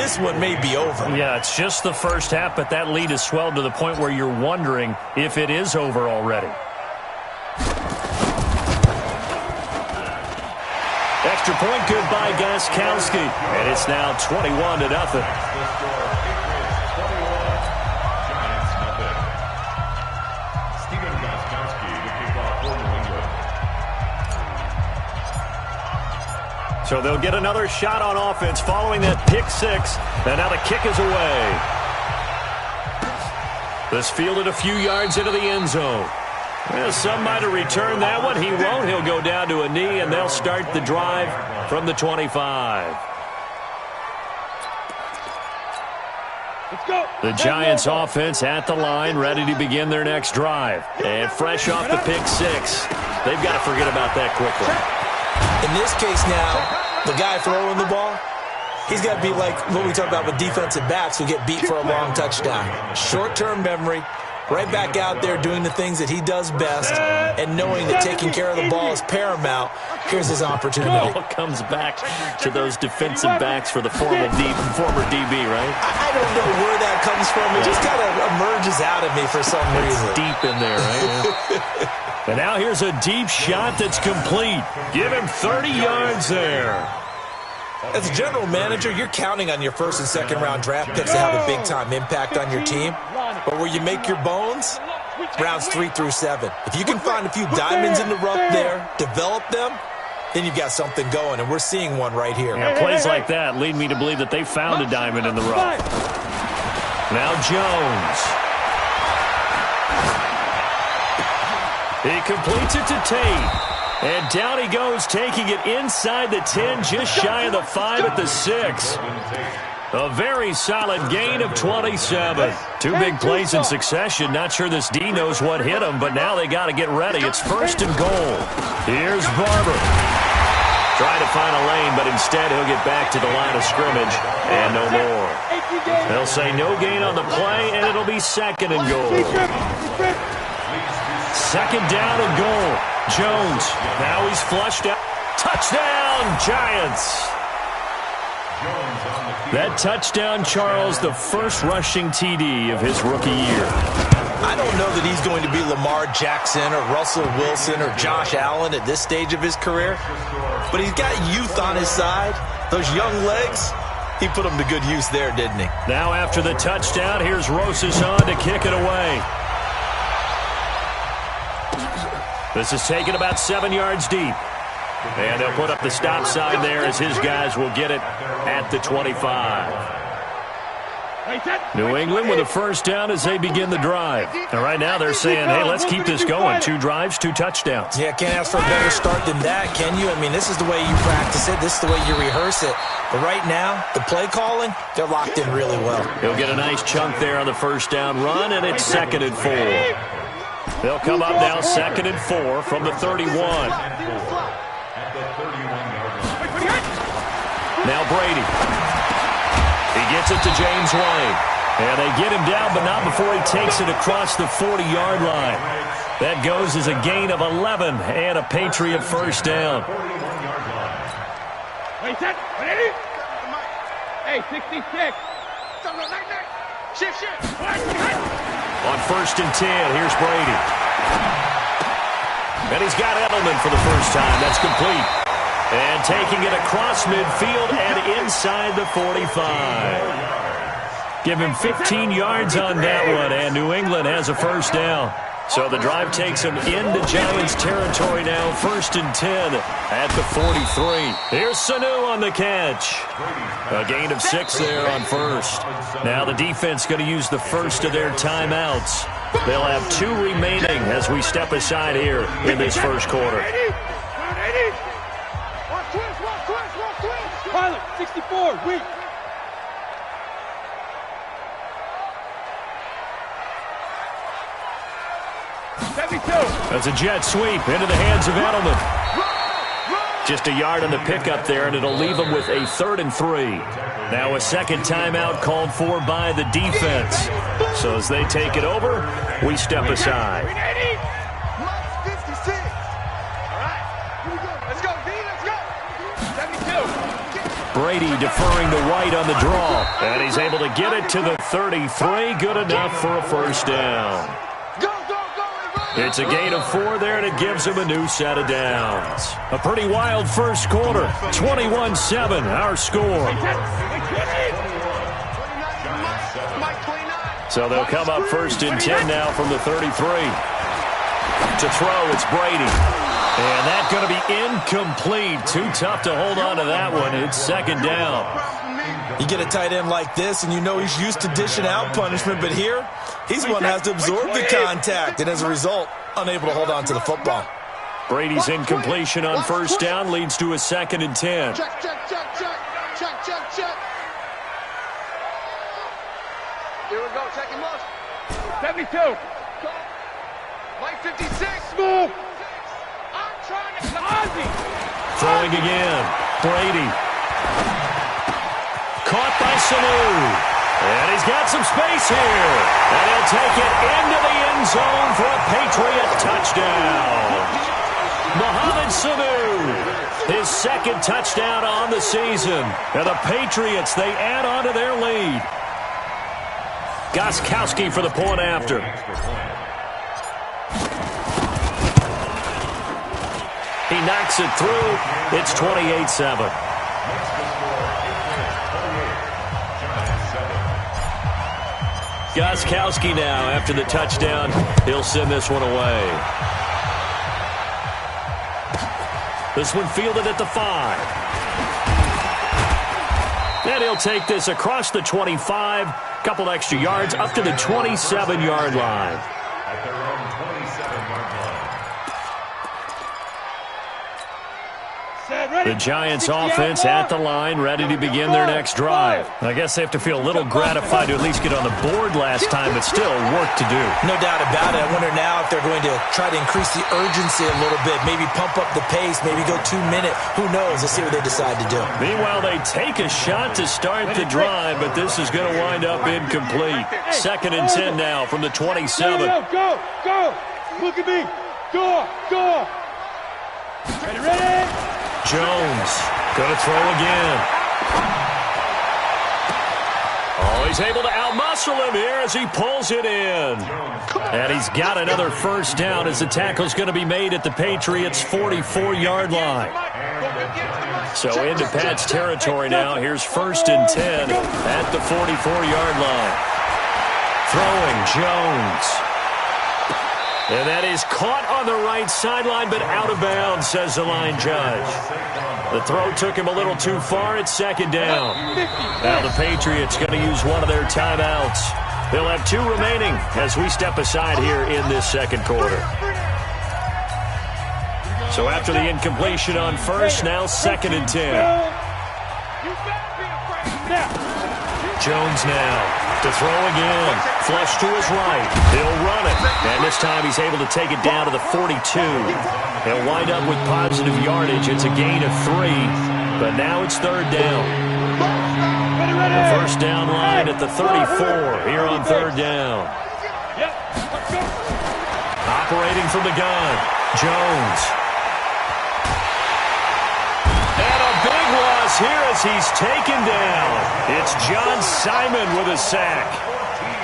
this one may be over. Yeah, it's just the first half, but that lead has swelled to the point where you're wondering if it is over already. Extra point good by Gostkowski, and it's now 21-0. So they'll get another shot on offense following that pick six. And now the kick is away. This fielded a few yards into the end zone. Well, some might have returned that one. He won't. He'll go down to a knee, and they'll start the drive from the 25. Let's go. The Giants offense at the line, ready to begin their next drive. And fresh off the pick six, they've got to forget about that quickly. In this case now, the guy throwing the ball, he's got to be like what we talk about with defensive backs who get beat for a long touchdown. Short-term memory, right back out there doing the things that he does best, and knowing that taking care of the ball is paramount. Here's his opportunity. It all comes back to those defensive backs for the former DB, right? I don't know where that comes from. It just kind of emerges out of me for some reason. It's deep in there, right? And now here's a deep shot that's complete. Give him 30 yards there. As a general manager, you're counting on your first and second round draft picks to have a big-time impact on your team. But where you make your bones, rounds 3 through 7. If you can find a few diamonds in the rough there, develop them, then you've got something going, and we're seeing one right here. Yeah, plays like that lead me to believe that they found a diamond in the rough. Now Jones. He completes it to Tate. And down he goes, taking it inside the 10, just shy of the 5 at the 6. A very solid gain of 27. Two big plays in succession. Not sure this D knows what hit him, but now they got to get ready. It's 1st and goal. Here's Barber. Trying to find a lane, but instead he'll get back to the line of scrimmage and no more. They'll say no gain on the play, and it'll be 2nd and goal. 2nd down and goal. Jones, now he's flushed out. Touchdown, Giants. That touchdown, Charles, the first rushing TD of his rookie year. I don't know that he's going to be Lamar Jackson or Russell Wilson or Josh Allen at this stage of his career, but he's got youth on his side. Those young legs, he put them to good use there, didn't he? Now after the touchdown, here's Rosas on to kick it away. This is taken about 7 yards deep. And they'll put up the stop sign there as his guys will get it at the 25. New England with a first down as they begin the drive. And right now they're saying, hey, let's keep this going. 2 drives, 2 touchdowns. Yeah, can't ask for a better start than that, can you? I mean, this is the way you practice it. This is the way you rehearse it. But right now, the play calling, they're locked in really well. He'll get a nice chunk there on the first down run, and it's 2nd and 4. They'll come up now 2nd and 4 from the 31. Now Brady. He gets it to James White. And they get him down, but not before he takes it across the 40-yard line. That goes as a gain of 11 and a Patriot first down. Hey, 66. Shift. On 1st and 10, here's Brady. And he's got Edelman for the first time. That's complete. And taking it across midfield and inside the 45. Give him 15 yards on that one, and New England has a first down. So the drive takes them into Giants territory now, 1st and 10 at the 43. Here's Sanu on the catch. A gain of 6 there on 1st. Now the defense going to use the first of their timeouts. They'll have 2 remaining as we step aside here in this first quarter. Pilot, 64, weak. That's a jet sweep into the hands of Edelman. Just a yard on the pickup there, and it'll leave them with a 3rd and 3. Now a second timeout called for by the defense. So as they take it over, we step aside. Brady deferring to White on the draw. And he's able to get it to the 33. Good enough for a first down. It's a gain of 4 there, and it gives him a new set of downs. A pretty wild first quarter. 21-7, our score. So they'll come up first and 10 now from the 33. To throw, it's Brady. And that's going to be incomplete. Too tough to hold on to that one. It's second down. You get a tight end like this, and you know he's used to dishing out punishment, but here, he's the one that has to absorb the contact, and as a result, unable to hold on to the football. Brady's incompletion on first down leads to a 2nd and 10. Check. 72. Mike 56. Move. I'm trying to Ozzy. Throwing again. Brady. Caught by Sanu. And he's got some space here. And he'll take it into the end zone for a Patriot touchdown. Mohamed Sanu, his 2nd touchdown on the season. And the Patriots, they add on to their lead. Gostkowski for the point after. He knocks it through. It's 28-7. Gostkowski now, after the touchdown, he'll send this one away. This one fielded at the 5. And he'll take this across the 25. Couple extra yards up to the 27-yard line. The Giants offense at the line, ready to begin their next drive. I guess they have to feel a little gratified to at least get on the board last time, but still work to do. No doubt about it. I wonder now if they're going to try to increase the urgency a little bit, maybe pump up the pace, maybe go 2-minute. Who knows? Let's see what they decide to do. Meanwhile, they take a shot to start the drive, but this is going to wind up incomplete. 2nd and 10 now from the 27. Go. Look at me. Go. Ready. Jones going to throw again. Oh, he's able to outmuscle him here as he pulls it in. And he's got another first down as the tackle's going to be made at the Patriots' 44-yard line. So into Pat's territory now. Here's 1st and 10 at the 44-yard line. Throwing Jones. And that is caught on the right sideline, but out of bounds, says the line judge. The throw took him a little too far. It's 2nd down. Now the Patriots going to use one of their timeouts. They'll have 2 remaining as we step aside here in this 2nd quarter. So after the incompletion on first, now 2nd and 10. Jones now to throw again. Flush to his right. He'll run it. And this time he's able to take it down to the 42. He'll wind up with positive yardage. It's a gain of 3. But now it's 3rd down. The first down line at the 34 here on 3rd down. Operating from the gun. Jones. And a big loss here as he's taken down. It's John Simon with a sack.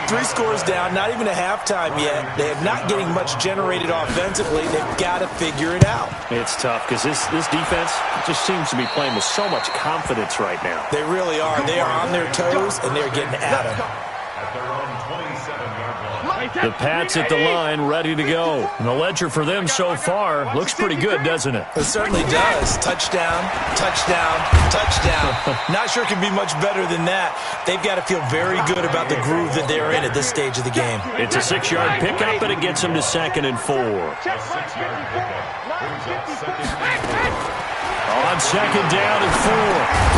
3 scores down, not even a halftime yet. They are not getting much generated offensively. They've got to figure it out. It's tough because this defense just seems to be playing with so much confidence right now. They really are. They are on their toes, and they're getting at them. The Pats at the line, ready to go. And the ledger for them so far looks pretty good, doesn't it? It certainly does. Touchdown, touchdown, touchdown. Not sure it can be much better than that. They've got to feel very good about the groove that they're in at this stage of the game. It's a 6-yard pickup, and it gets them to 2nd and 4. On 2nd down and 4,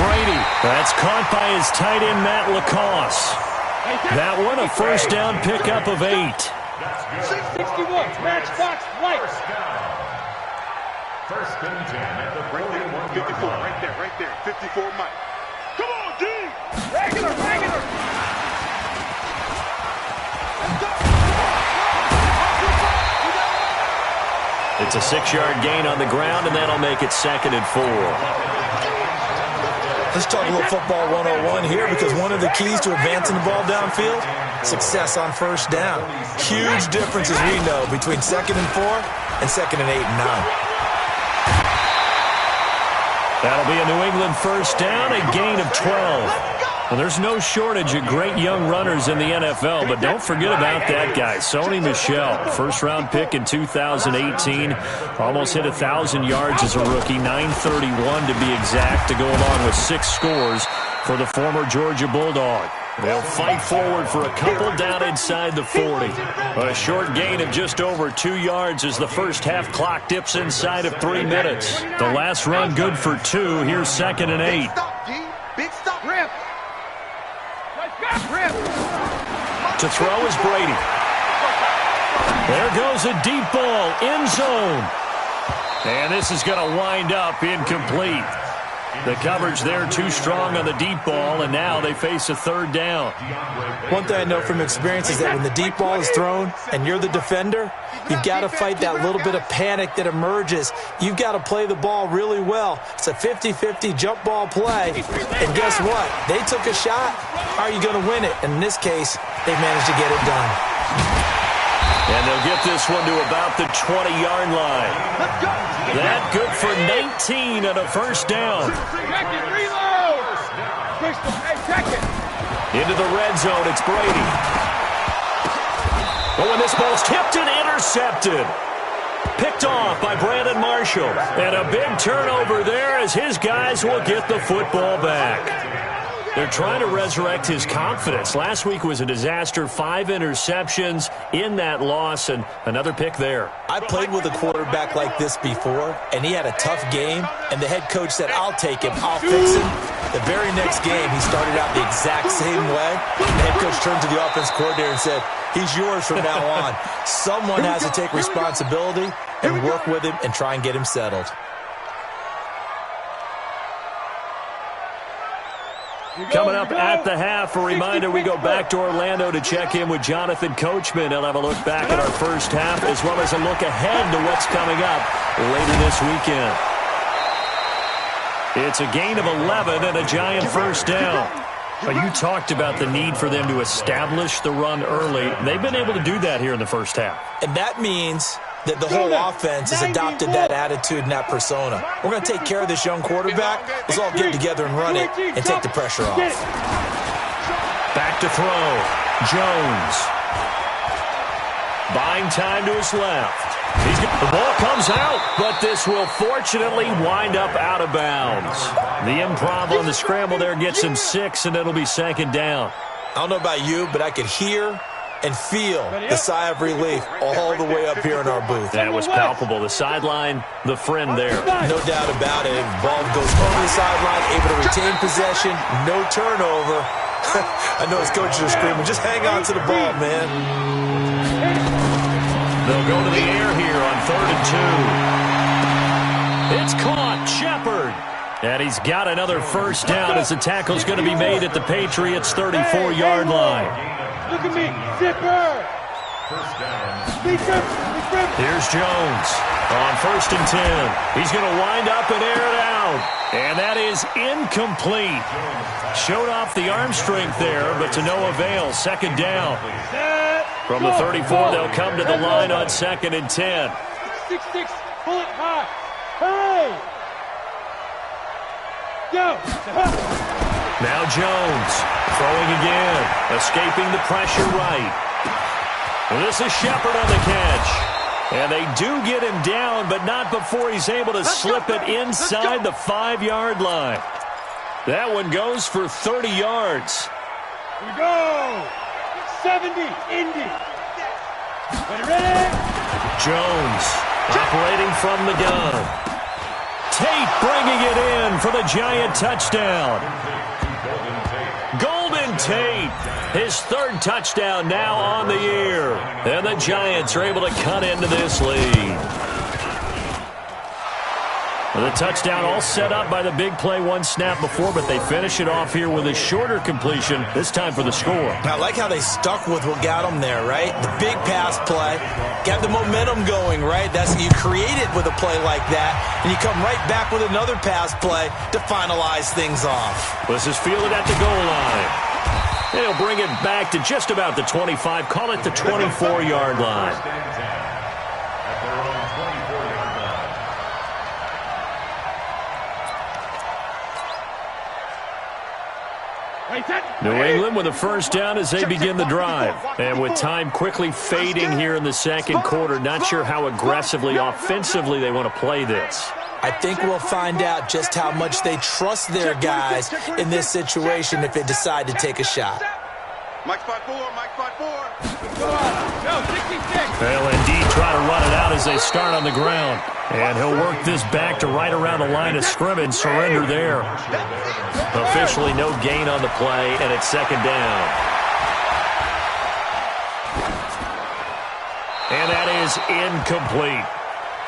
Brady. That's caught by his tight end, Matt Lacoste. That one, a first down pickup of 8. 61, matchbox right. First and 10 at the 54, right there, 54 Mike. Come on, D! Regular! It's a 6-yard gain on the ground, and that'll make it 2nd and 4. Let's talk a little football 101 here, because one of the keys to advancing the ball downfield, success on first down. Huge difference, as we know, between 2nd and 4 and 2nd and 8 and 9. That'll be a New England first down, a gain of 12. Well, there's no shortage of great young runners in the NFL, but don't forget about that guy, Sony Michel. First-round pick in 2018. Almost hit 1,000 yards as a rookie, 931 to be exact, to go along with 6 scores for the former Georgia Bulldog. They'll fight forward for a couple down inside the 40. A short gain of just over 2 yards as the first half clock dips inside of 3 minutes. The last run good for 2. Here's 2nd and 8. Big stop. Rip. To throw is Brady. There goes a deep ball, end zone. And this is going to wind up incomplete. The coverage there too strong on the deep ball, and now they face a 3rd down. One thing I know from experience is that when the deep ball is thrown and you're the defender, you've got to fight that little bit of panic that emerges. You've got to play the ball really well. It's a 50-50 jump ball play, and guess what? They took a shot. How are you going to win it? And in this case, they managed to get it done. And they'll get this one to about the 20-yard line. That good for 19 and a first down. Check it, reload. Check it. Into the red zone, it's Brady. Oh, and this ball's tipped and intercepted. Picked off by Brandon Marshall. And a big turnover there as his guys will get the football back. They're trying to resurrect his confidence. Last week was a disaster. 5 interceptions in that loss, and another pick there. I played with a quarterback like this before, and he had a tough game, and the head coach said, I'll take him, I'll fix him. The very next game, he started out the exact same way. The head coach turned to the offense coordinator and said, he's yours from now on. Someone has to take responsibility and work with him and try and get him settled. Coming up at the half, a reminder, we go back to Orlando to check in with Jonathan Coachman. He'll have a look back at our first half as well as a look ahead to what's coming up later this weekend. It's a gain of 11 and a Giant first down. You talked about the need for them to establish the run early. They've been able to do that here in the first half. And that means that the whole offense has adopted that attitude and that persona. We're going to take care of this young quarterback. Let's all get together and run it and take the pressure off. Back to throw. Jones. Buying time to his left. The ball comes out, but this will fortunately wind up out of bounds. The improv on the scramble there gets him 6, and it'll be 2nd down. I don't know about you, but I could hear and feel the sigh of relief all the way up here in our booth. That was palpable. The sideline, the friend there. No doubt about it. Ball goes over the sideline, able to retain possession, no turnover. I know his coaches are screaming, just hang on to the ball, man. They'll go to the air here on 3rd and 2. It's caught. Shepard. And he's got another first down as the tackle's going to be made at the Patriots' 34-yard line. Look at me, zipper. Here's Jones on 1st and 10. He's going to wind up and air it out. And that is incomplete. Showed off the arm strength there, but to no avail. 2nd down. From the 34, they'll come to the line on 2nd and 10. 6-6, pull it high. Hey! Go! Now Jones throwing again, escaping the pressure right. This is Shepard on the catch. And they do get him down, but not before he's able to slip it inside the 5-yard line. That one goes for 30 yards. Here we go! 70, Indy. Ready? Jones operating from the gun. Tate bringing it in for the Giant touchdown. Golden Tate, his 3rd touchdown now on the year. And the Giants are able to cut into this lead. The touchdown all set up by the big play one snap before, but they finish it off here with a shorter completion, this time for the score. I like how they stuck with what got them there, right? The big pass play, got the momentum going, right? That's you create it with a play like that, and you come right back with another pass play to finalize things off. This is fielded at the goal line. And he'll bring it back to just about the 25, call it the 24-yard line. New England with a first down as they begin the drive. And with time quickly fading here in the second quarter, not sure how aggressively, offensively they want to play this. I think we'll find out just how much they trust their guys in this situation if they decide to take a shot. Mike spot 4, Mike spot 4. They'll indeed try to run it out as they start on the ground. And he'll work this back to right around the line of scrimmage. Surrender there. Officially no gain on the play, and it's second down. And that is incomplete.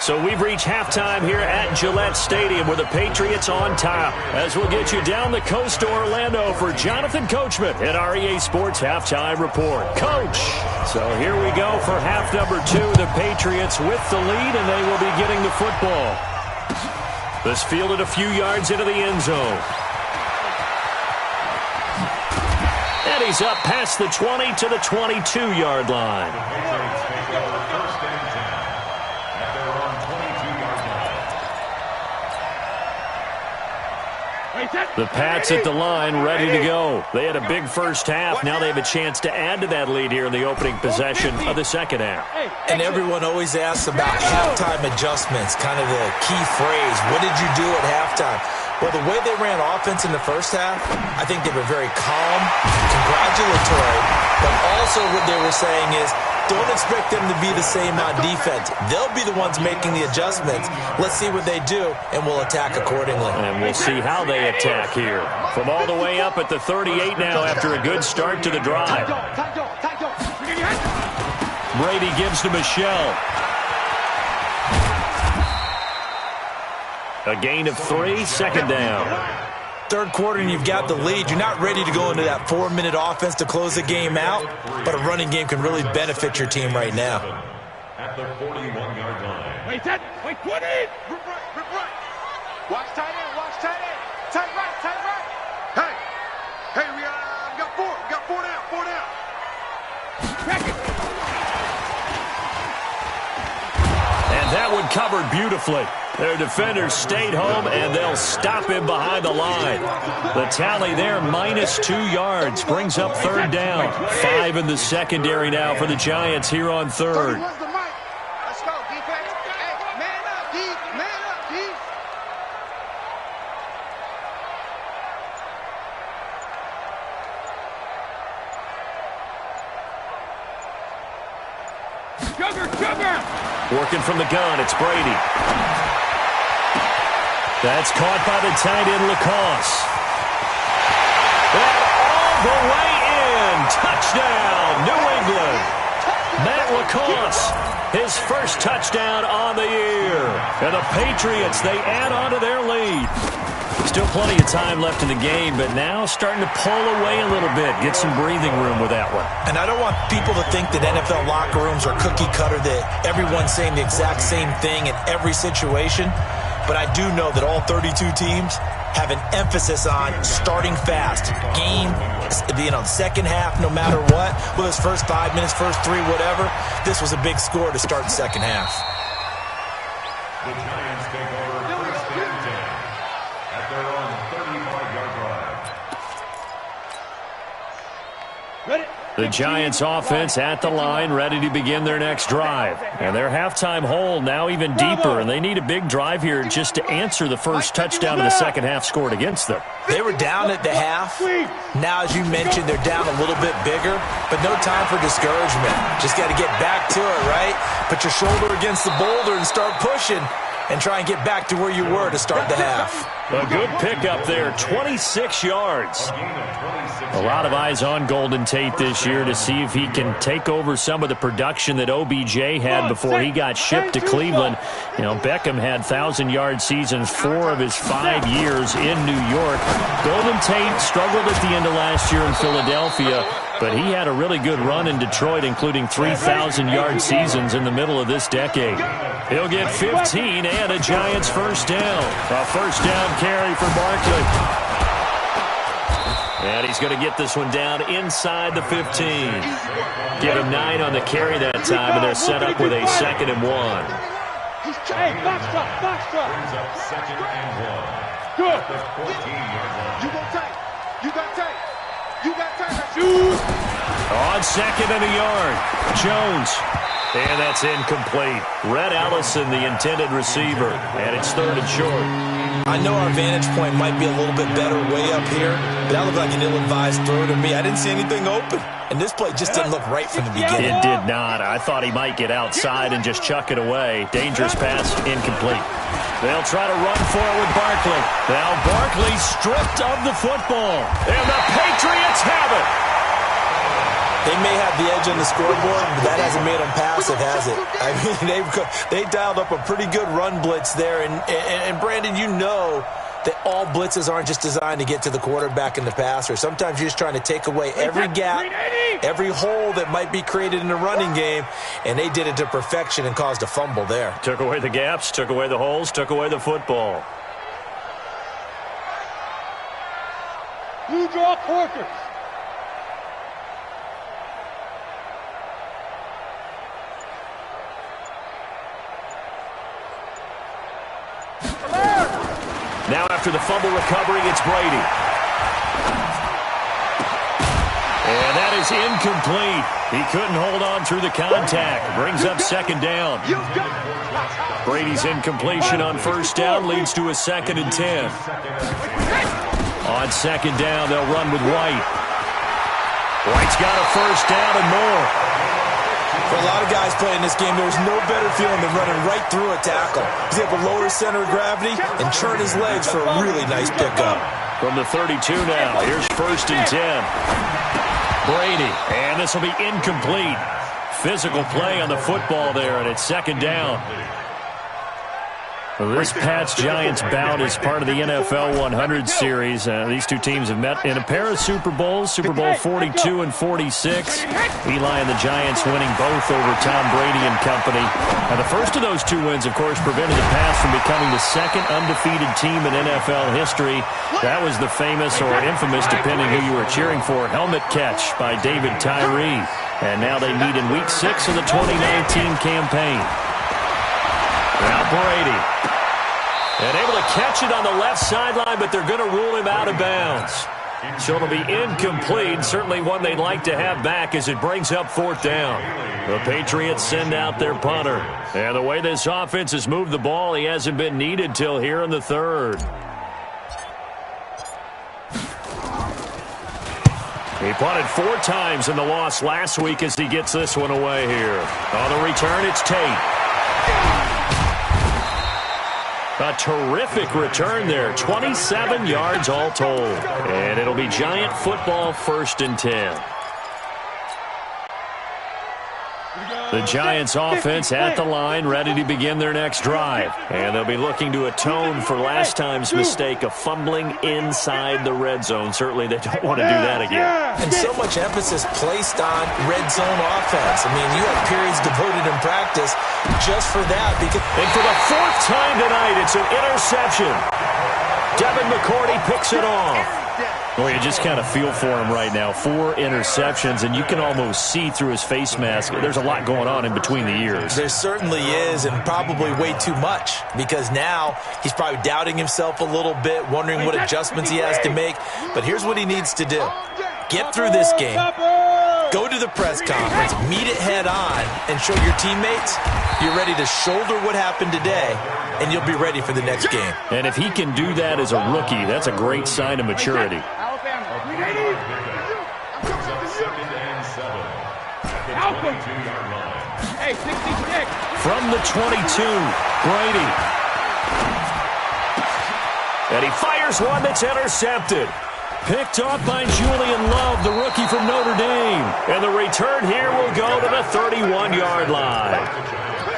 So we've reached halftime here at Gillette Stadium with the Patriots on top. As we'll get you down the coast to Orlando for Jonathan Coachman at our EA Sports Halftime Report. Coach! So here we go for half number 2. The Patriots with the lead, and they will be getting the football. This fielded a few yards into the end zone. And he's up past the 20 to the 22-yard line. The Pats at the line, ready to go. They had a big first half. Now they have a chance to add to that lead here in the opening possession of the second half. And everyone always asks about halftime adjustments, kind of the key phrase. What did you do at halftime? Well, the way they ran offense in the first half, I think they were very calm, congratulatory, but also what they were saying is, don't expect them to be the same on defense. They'll be the ones making the adjustments. Let's see what they do, and we'll attack accordingly. And we'll see how they attack here. From all the way up at the 38 now after a good start to the drive. Brady gives to Michelle. A gain of 3, second down. Third quarter and you've got the lead. You're not ready to go into that 4-minute offense to close the game out, but a running game can really benefit your team right now. At the 41-yard line. Wait, what in? Rip right. Watch tight end, tight right. Hey, we got 4. We got 4 down. Check it. And that one covered beautifully. Their defenders stayed home, and they'll stop him behind the line. The tally there, -2 yards, brings up third down. 5 in the secondary now for the Giants here on third. Let's go, defense. Hey, man up, D. Sugar! Working from the gun, it's Brady. That's caught by the tight end, Lacoste. And all the way in. Touchdown, New England. Matt Lacoste, his first touchdown on the year. And the Patriots, they add on to their lead. Still plenty of time left in the game, but now starting to pull away a little bit. Get some breathing room with that one. And I don't want people to think that NFL locker rooms are cookie cutter, that everyone's saying the exact same thing in every situation. But I do know that all 32 teams have an emphasis on starting fast. Game, second half, no matter what. Whether it's first 5 minutes, first 3, whatever. This was a big score to start the second half. The Giants take over first and 10 at their own 35-yard line. Ready? The Giants offense at the line, ready to begin their next drive. And their halftime hole now even deeper, and they need a big drive here just to answer the first touchdown of the second half scored against them. They were down at the half. Now, as you mentioned, they're down a little bit bigger, but no time for discouragement. Just got to get back to it, right? Put your shoulder against the boulder and start pushing and try and get back to where you were to start the half. A good pickup there, 26 yards. A lot of eyes on Golden Tate this year to see if he can take over some of the production that OBJ had before he got shipped to Cleveland. You know, Beckham had 1,000-yard seasons 4 of his 5 years in New York. Golden Tate struggled at the end of last year in Philadelphia, but he had a really good run in Detroit, including 3,000-yard seasons in the middle of this decade. He'll get 15 and a Giants first down. A first down carry for Barkley. And he's going to get this one down inside the 15. Give him 9 on the carry that time, and they're set up with a 2nd and 1. Hey, box drop, box drop. Brings up 2nd and 1. Good. At the 14-yard line. You got tight. You got tight. You got tight. Shoot. On 2nd and a yard, Jones. And that's incomplete. Red Allison, the intended receiver. And it's 3rd and short. I know our vantage point might be a little bit better way up here, but that looked like an ill-advised throw to me. I didn't see anything open. And this play just didn't look right from the beginning. It did not. I thought he might get outside and just chuck it away. Dangerous pass, incomplete. They'll try to run for it with Barkley. Now Barkley stripped of the football. And the Patriots have it. They may have the edge on the scoreboard, but that hasn't made them passive, has it? I mean, they dialed up a pretty good run blitz there. And Brandon, you know that all blitzes aren't just designed to get to the quarterback and the passer. Sometimes you're just trying to take away every gap, every hole that might be created in the running game, and they did it to perfection and caused a fumble there. Took away the gaps, took away the holes, took away the football. Blue draw quarters. Now after the fumble recovery, it's Brady. And that is incomplete. He couldn't hold on through the contact. Brings up 2nd down. Brady's incompletion on 1st down leads to a 2nd and 10. On 2nd down, they'll run with White. White's got a 1st down and more. For a lot of guys playing this game, there's no better feeling than running right through a tackle. He's able to lower his center of gravity and turn his legs for a really nice pickup. From the 32 now, here's 1st and 10. Brady, and this will be incomplete. Physical play on the football there, and it's 2nd down. This Pats-Giants bout is part of the NFL 100 series. These two teams have met in a pair of Super Bowls, Super Bowl 42 and 46. Eli and the Giants winning both over Tom Brady and company. Now, the first of those 2 wins, of course, prevented the Pats from becoming the 2nd undefeated team in NFL history. That was the famous or infamous, depending who you were cheering for, helmet catch by David Tyree. And now they meet in Week 6 of the 2019 campaign. Now Brady. And able to catch it on the left sideline, but they're going to rule him out of bounds. So it'll be incomplete. Certainly one they'd like to have back as it brings up 4th down. The Patriots send out their punter. And the way this offense has moved the ball, he hasn't been needed till here in the 3rd. He punted 4 times in the loss last week as he gets this one away here. On the return, it's Tate. A terrific return there. 27 yards all told. And it'll be Giant football 1st and 10. The Giants offense at the line, ready to begin their next drive. And they'll be looking to atone for last time's mistake of fumbling inside the red zone. Certainly they don't want to do that again. And so much emphasis placed on red zone offense. I mean, you have periods devoted in practice just for that. And for the 4th time tonight, it's an interception. Devin McCourty picks it off. Well, you just kind of feel for him right now. 4 interceptions, and you can almost see through his face mask. There's a lot going on in between the ears. There certainly is, and probably way too much, because now he's probably doubting himself a little bit, wondering what adjustments he has to make. But here's what he needs to do. Get through this game, go to the press conference, meet it head on, and show your teammates you're ready to shoulder what happened today, and you'll be ready for the next game. And if he can do that as a rookie, that's a great sign of maturity. Hey, 66. From the 22, Brady. And he fires one that's intercepted. Picked off by Julian Love, the rookie from Notre Dame. And the return here will go to the 31-yard line.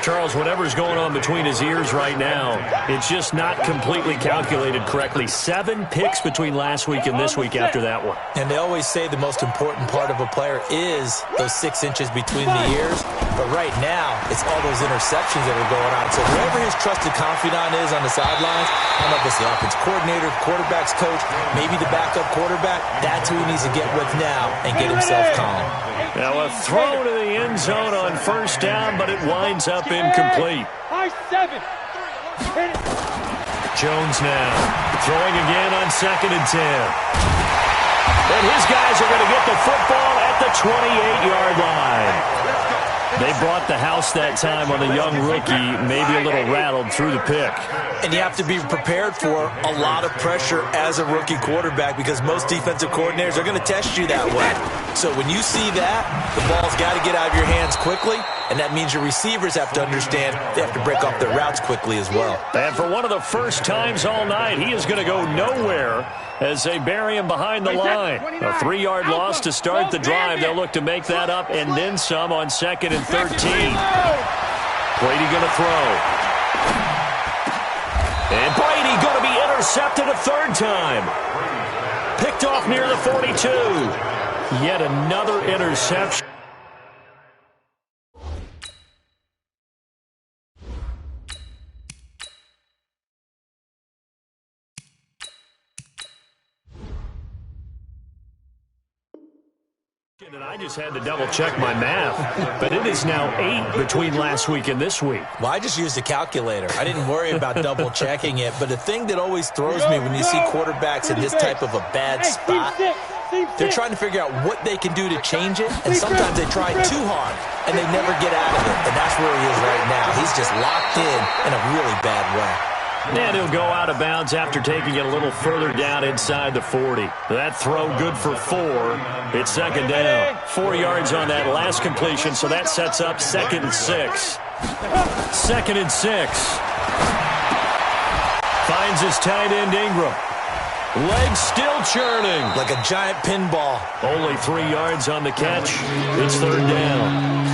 Charles, whatever's going on between his ears right now, it's just not completely calculated correctly. 7 picks between last week and this week after that one. And they always say the most important part of a player is those 6 inches between the ears. But right now, it's all those interceptions that are going on. So whoever his trusted confidant is on the sidelines, I don't know if it's the offense coordinator, quarterback's coach, maybe the backup quarterback, that's who he needs to get with now and get himself calm. Now a throw to the end zone on first down, but it winds up incomplete. Jones now throwing again on 2nd and 10. And his guys are going to get the football at the 28-yard line. They brought the house that time on the young rookie, maybe a little rattled through the pick. And you have to be prepared for a lot of pressure as a rookie quarterback because most defensive coordinators are going to test you that way. So when you see that, the ball's got to get out of your hands quickly, and that means your receivers have to understand they have to break off their routes quickly as well. And for one of the first times all night, he is going to go nowhere as they bury him behind the line. A 3-yard loss to start the drive. They'll look to make that up and then some on 2nd and 13. Brady going to throw. And Brady going to be intercepted a 3rd time. Picked off near the 42. Yet another interception. And I just had to double-check my math, but it is now 8 between last week and this week. Well, I just used a calculator. I didn't worry about double-checking it, but the thing that always throws me when you see quarterbacks in this type of a bad spot, they're trying to figure out what they can do to change it, and sometimes they try too hard, and they never get out of it, and that's where he is right now. He's just locked in a really bad way. And he'll go out of bounds after taking it a little further down inside the 40. That throw good for 4. It's 2nd down. 4 yards on that last completion, so that sets up 2nd and 6. 2nd and 6. Finds his tight end Ingram. Legs still churning. Like a giant pinball. Only 3 yards on the catch. It's 3rd down.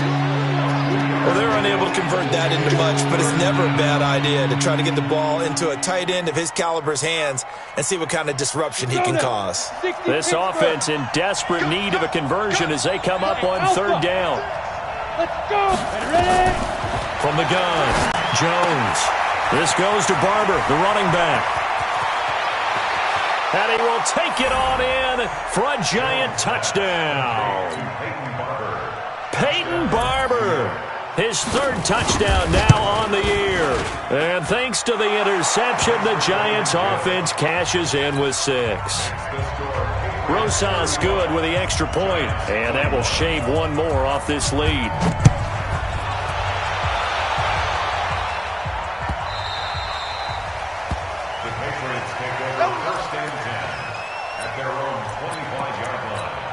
Well, they're unable to convert that into much, but it's never a bad idea to try to get the ball into a tight end of his caliber's hands and see what kind of disruption he can cause. This offense in desperate need of a conversion as they come up on 3rd down. Let's go. Ready? From the gun, Jones. This goes to Barber, the running back. And he will take it on in for a giant touchdown. Peyton Barber. His 3rd touchdown now on the year. And thanks to the interception, the Giants offense cashes in with 6. Rosas good with the extra point, and that will shave one more off this lead. The Patriots take over 1st and 10 at their own 25-yard line.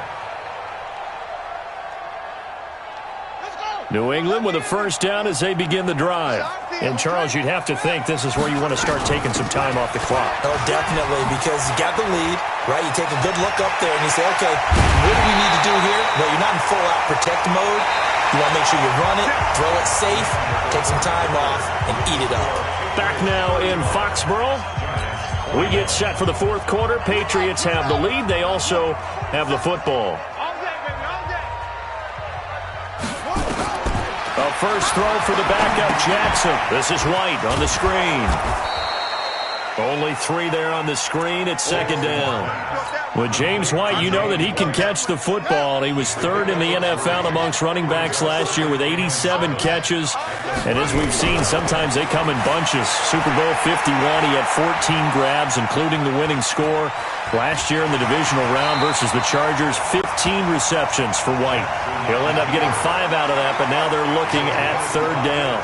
New England with a 1st down as they begin the drive. And, Charles, you'd have to think this is where you want to start taking some time off the clock. Oh, definitely, because you got the lead, right? You take a good look up there and you say, okay, what do we need to do here? Well, you're not in full-out protect mode. You want to make sure you run it, throw it safe, take some time off, and eat it up. Back now in Foxborough. We get set for the 4th quarter. Patriots have the lead. They also have the football. A first throw for the backup, Jackson. This is White on the screen. Only 3 there on the screen. It's 2nd down. With James White, you know that he can catch the football. He was 3rd in the NFL amongst running backs last year with 87 catches. And as we've seen, sometimes they come in bunches. Super Bowl 51, he had 14 grabs, including the winning score. Last year in the divisional round versus the Chargers, 15 receptions for White. He'll end up getting 5 out of that, but now they're looking at 3rd down.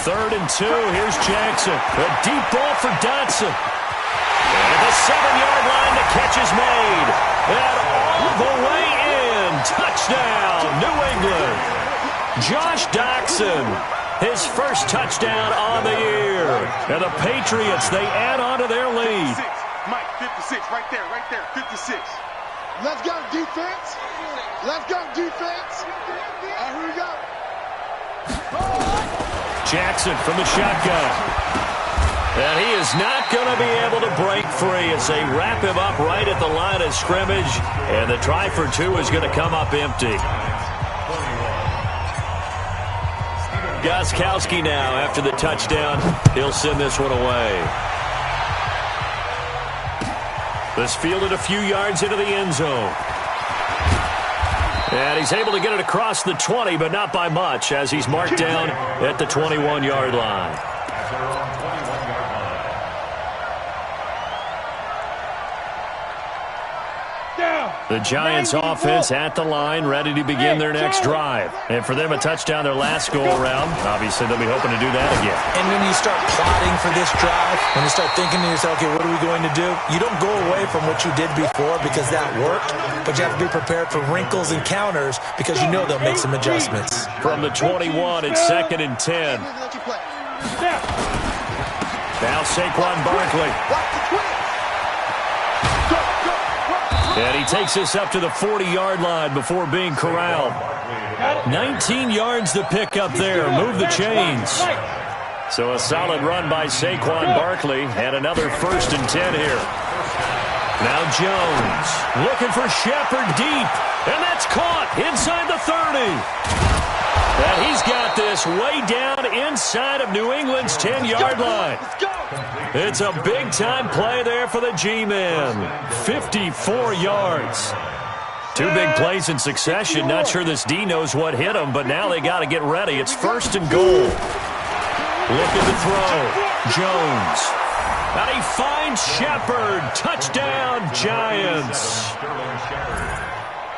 Third and 2. Here's Jackson. A deep ball for Dotson. And the 7-yard line, the catch is made. And all the way in. Touchdown, New England. Josh Doctson, his first touchdown on the year. And the Patriots, they add on to their lead. Mike, 56, right there, 56. Let's go, defense. Let's go, defense. Here we go. Jackson from the shotgun. And he is not going to be able to break free as they wrap him up right at the line of scrimmage. And the try for two is going to come up empty. Gostkowski now after the touchdown. He'll send this one away. This fielded a few yards into the end zone. And he's able to get it across the 20, but not by much, as he's marked down at the 21-yard line. The Giants offense at the line, ready to begin their next drive. And for them, a touchdown their last go-around. Obviously, they'll be hoping to do that again. And when you start plotting for this drive, when you start thinking to yourself, okay, what are we going to do? You don't go away from what you did before because that worked, but you have to be prepared for wrinkles and counters because you know they'll make some adjustments. From the 21, it's 2nd and 10. Now Saquon Barkley. And he takes us up to the 40-yard line before being corralled. 19 yards to pick up there. Move the chains. So a solid run by Saquon Barkley. And another 1st and 10 here. Now Jones looking for Shepard deep. And that's caught inside the 30. And he's got this way down inside of New England's 10-yard line. It's a big-time play there for the G-men. 54 yards. Two big plays in succession. Not sure this D knows what hit him, but now they got to get ready. It's 1st and goal. Looking to throw. Jones. And he finds Shepard. Touchdown, Giants.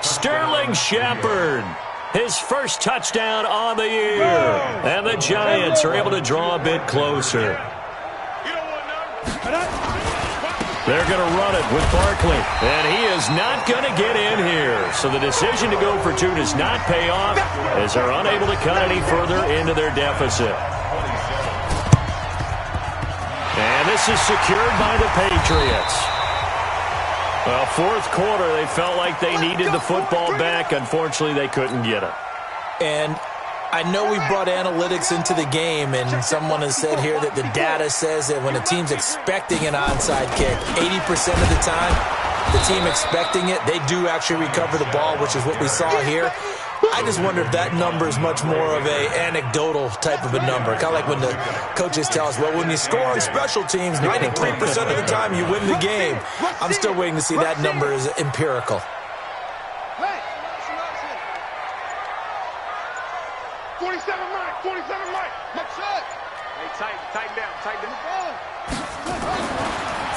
Sterling Shepard. His first touchdown on the year. And the Giants are able to draw a bit closer. They're going to run it with Barkley. And he is not going to get in here. So the decision to go for two does not pay off as they're unable to cut any further into their deficit. And this is secured by the Patriots. Well, 4th quarter, they felt like they needed the football back. Unfortunately, they couldn't get it. And I know we brought analytics into the game, and someone has said here that the data says that when a team's expecting an onside kick, 80% of the time, the team expecting it, they do actually recover the ball, which is what we saw here. I just wonder if that number is much more of a anecdotal type of a number. Kind of like when the coaches tell us, well, when you score on special teams, 93% of the time you win the game. I'm still waiting to see that number is empirical. 47 Mike. Hey, tighten down.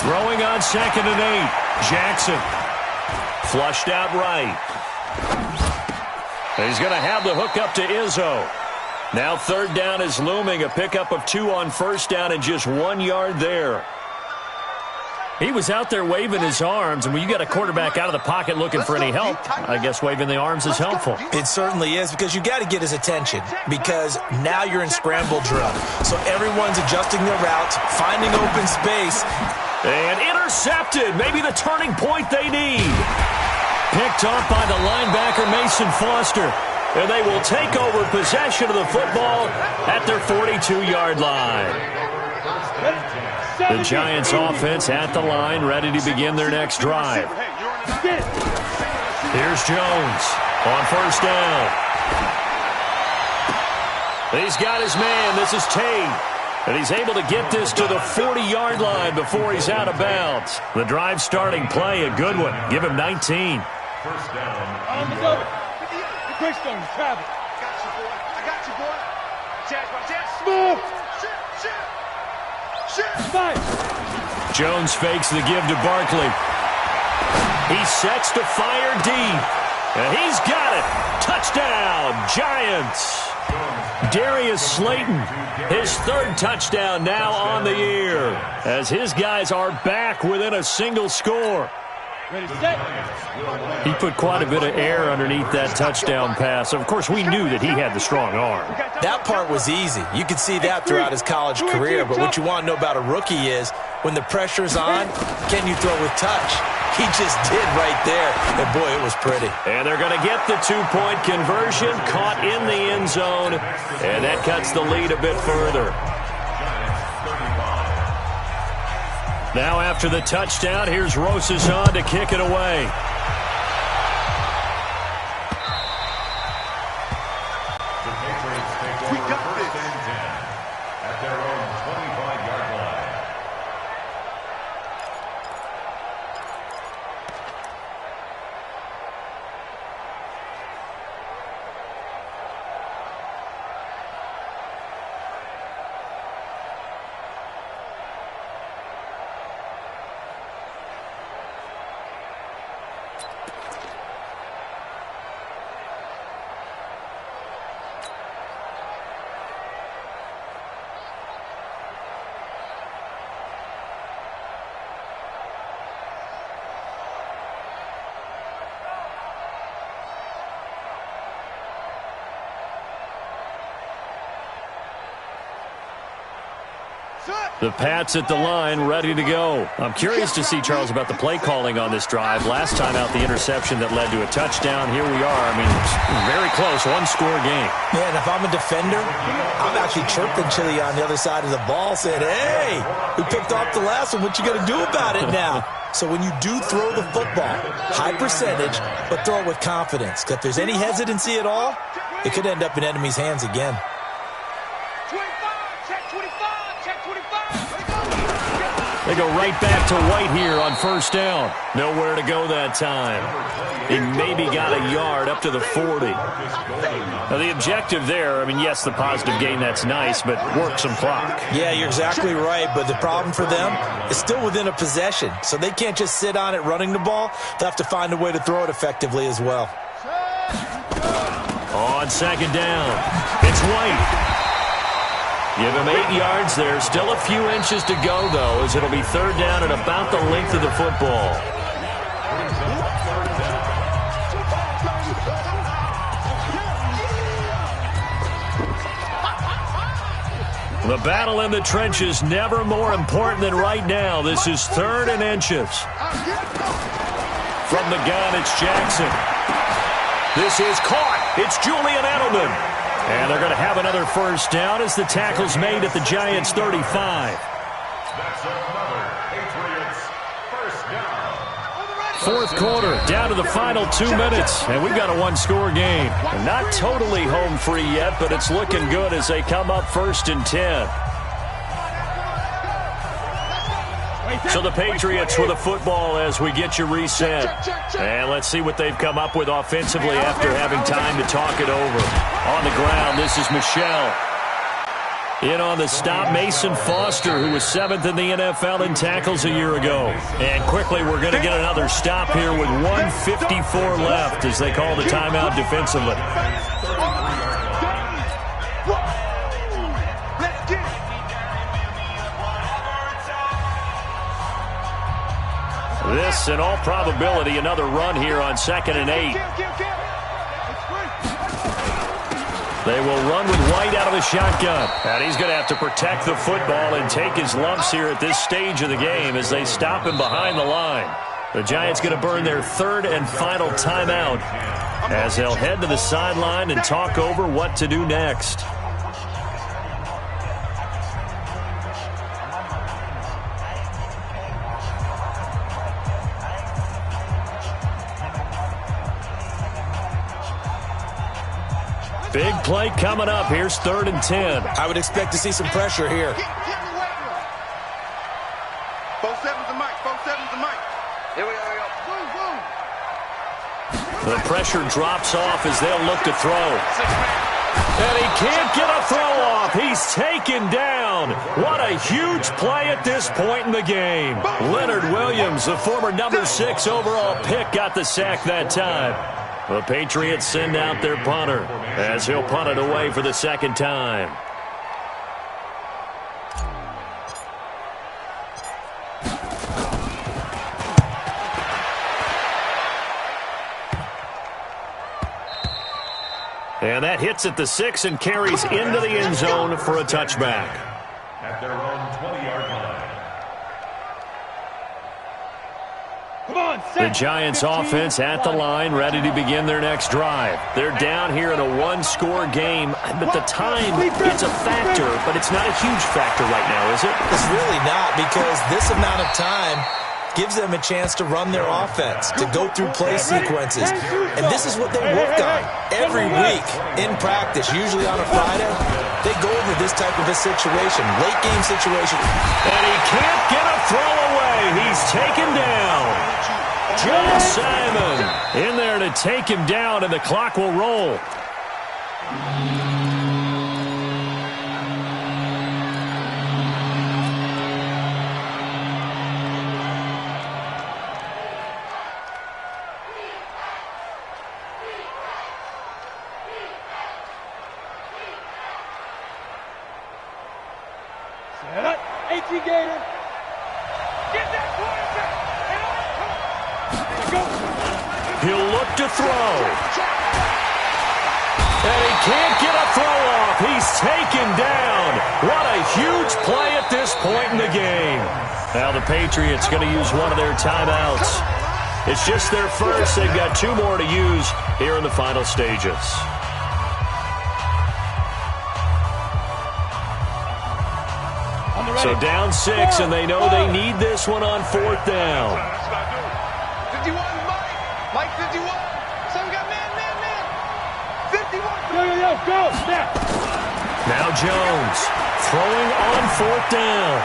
Throwing on 2nd and 8. Jackson. Flushed out right. He's going to have the hook up to Izzo. Now 3rd down is looming. A pickup of 2 on 1st down and just 1 yard there. He was out there waving his arms, and when you got a quarterback out of the pocket looking for any help, I guess waving the arms is helpful. It certainly is, because you got to get his attention, because now you're in scramble drill. So everyone's adjusting their routes, finding open space. And intercepted, maybe the turning point they need. Picked off by the linebacker, Mason Foster. And they will take over possession of the football at their 42-yard line. The Giants offense at the line, ready to begin their next drive. Here's Jones on 1st down. He's got his man. This is Tate. And he's able to get this to the 40-yard line before he's out of bounds. The drive starting play, a good one. Give him 19. 1st down. Greystone, travel. I got you, boy. Jazz. Move. Shit. Jones fakes the give to Barkley. He sets to fire deep. And he's got it. Touchdown, Giants. Darius Slayton, his third touchdown now on the year, as his guys are back within a single score. He put quite a bit of air underneath that touchdown pass. Of course, we knew that he had the strong arm. That part was easy. You could see that throughout his college career, but what you want to know about a rookie is when the pressure's on, can you throw with touch? He just did right there, and boy, it was pretty. And they're going to get the two-point conversion, caught in the end zone, and that cuts the lead a bit further. Now after the touchdown, here's Rosas on to kick it away. We got this. At their own 25-yard line. The Pats at the line, ready to go. I'm curious to see, Charles, about the play calling on this drive. Last time out, the interception that led to a touchdown. Here we are. I mean, very close, one-score game. Man, if I'm a defender, I'm actually chirping Chili on the other side of the ball, saying, hey, we picked off the last one. What you going to do about it now? So when you do throw the football, high percentage, but throw it with confidence. Because if there's any hesitancy at all, it could end up in enemy's hands again. They go right back to White here on first down. Nowhere to go that time. He maybe got a yard up to the 40. Now, the objective there, I mean, yes, the positive gain, that's nice, but work some clock. Yeah, you're exactly right, but the problem for them is still within a possession, so they can't just sit on it running the ball. They'll have to find a way to throw it effectively as well. On second down, it's White. Give him 8 yards there. Still a few inches to go, though, as it'll be third down at about the length of the football. The battle in the trenches, never more important than right now. This is third and inches. From the gun, it's Jackson. This is caught. It's Julian Edelman. And they're going to have another first down as the tackle's made at the Giants' 35. That's another Patriots first down. Fourth quarter, down to the final 2 minutes, and we've got a one-score game. Not totally home free yet, but it's looking good as they come up first and 10. So the Patriots with a football as we get you reset. And let's see what they've come up with offensively after having time to talk it over. On the ground, this is Michelle. In on the stop, Mason Foster, who was 7th in the NFL in tackles a year ago. And quickly, we're going to get another stop here with 1:54 left as they call the timeout defensively. This, in all probability, another run here on 2nd and 8. They will run with White out of the shotgun. And he's going to have to protect the football and take his lumps here at this stage of the game as they stop him behind the line. The Giants going to burn their third and final timeout as they'll head to the sideline and talk over what to do next. Big play coming up. Here's 3rd and 10. I would expect to see some pressure here. 4-7's the mic. 4-7's the mic. Here we go. The pressure drops off as they'll look to throw. And he can't get a throw off. He's taken down. What a huge play at this point in the game. Leonard Williams, the former number 6 overall pick, got the sack that time. The Patriots send out their punter as he'll punt it away for the second time. And that hits at the 6 and carries into the end zone for a touchback. At their own 20-yard line. The Giants offense at the line, ready to begin their next drive. They're down here in a one-score game, but the time, it's a factor, but it's not a huge factor right now, is it? It's really not, because this amount of time gives them a chance to run their offense, to go through play sequences. And this is what they work on every week in practice, usually on a Friday. They go over this type of a situation, late game situation. And he can't get a throw away. He's taken down. John Simon in there to take him down, and the clock will roll. He'll look to throw. And he can't get a throw off. He's taken down. What a huge play at this point in the game. Now the Patriots going to use one of their timeouts. It's just their first. They've got 2 more to use here in the final stages. So down 6, and they know they need this one on 4th down. 51, Mike 51. So we got man. 51. Go. Now Jones throwing on 4th down.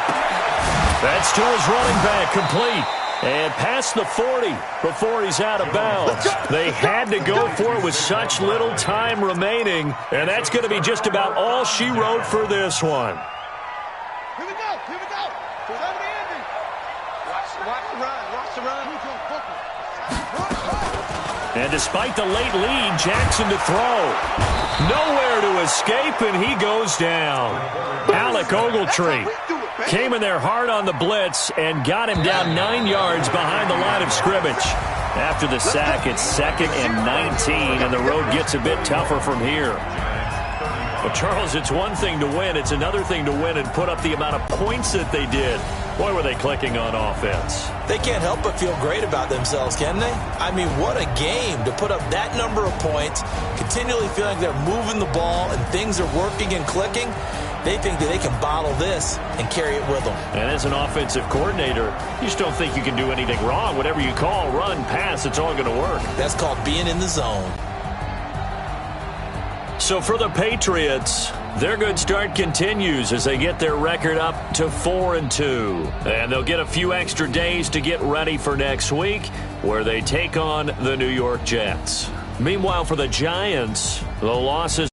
That's to his running back, complete. And past the 40 before he's out of bounds. They had to go for it with such little time remaining, and that's going to be just about all she wrote for this one. Here we go. Watch the run. And despite the late lead, Jackson to throw. Nowhere to escape, and he goes down. Alec Ogletree came in there hard on the blitz and got him down 9 yards behind the line of scrimmage. After the sack, it's 2nd and 19, and the road gets a bit tougher from here. Well, Charles, it's one thing to win. It's another thing to win and put up the amount of points that they did. Boy, were they clicking on offense. They can't help but feel great about themselves, can they? I mean, what a game to put up that number of points, continually feeling like they're moving the ball and things are working and clicking. They think that they can bottle this and carry it with them. And as an offensive coordinator, you just don't think you can do anything wrong. Whatever you call, run, pass, it's all going to work. That's called being in the zone. So for the Patriots, their good start continues as they get their record up to 4-2. And they'll get a few extra days to get ready for next week, where they take on the New York Jets. Meanwhile, for the Giants, the losses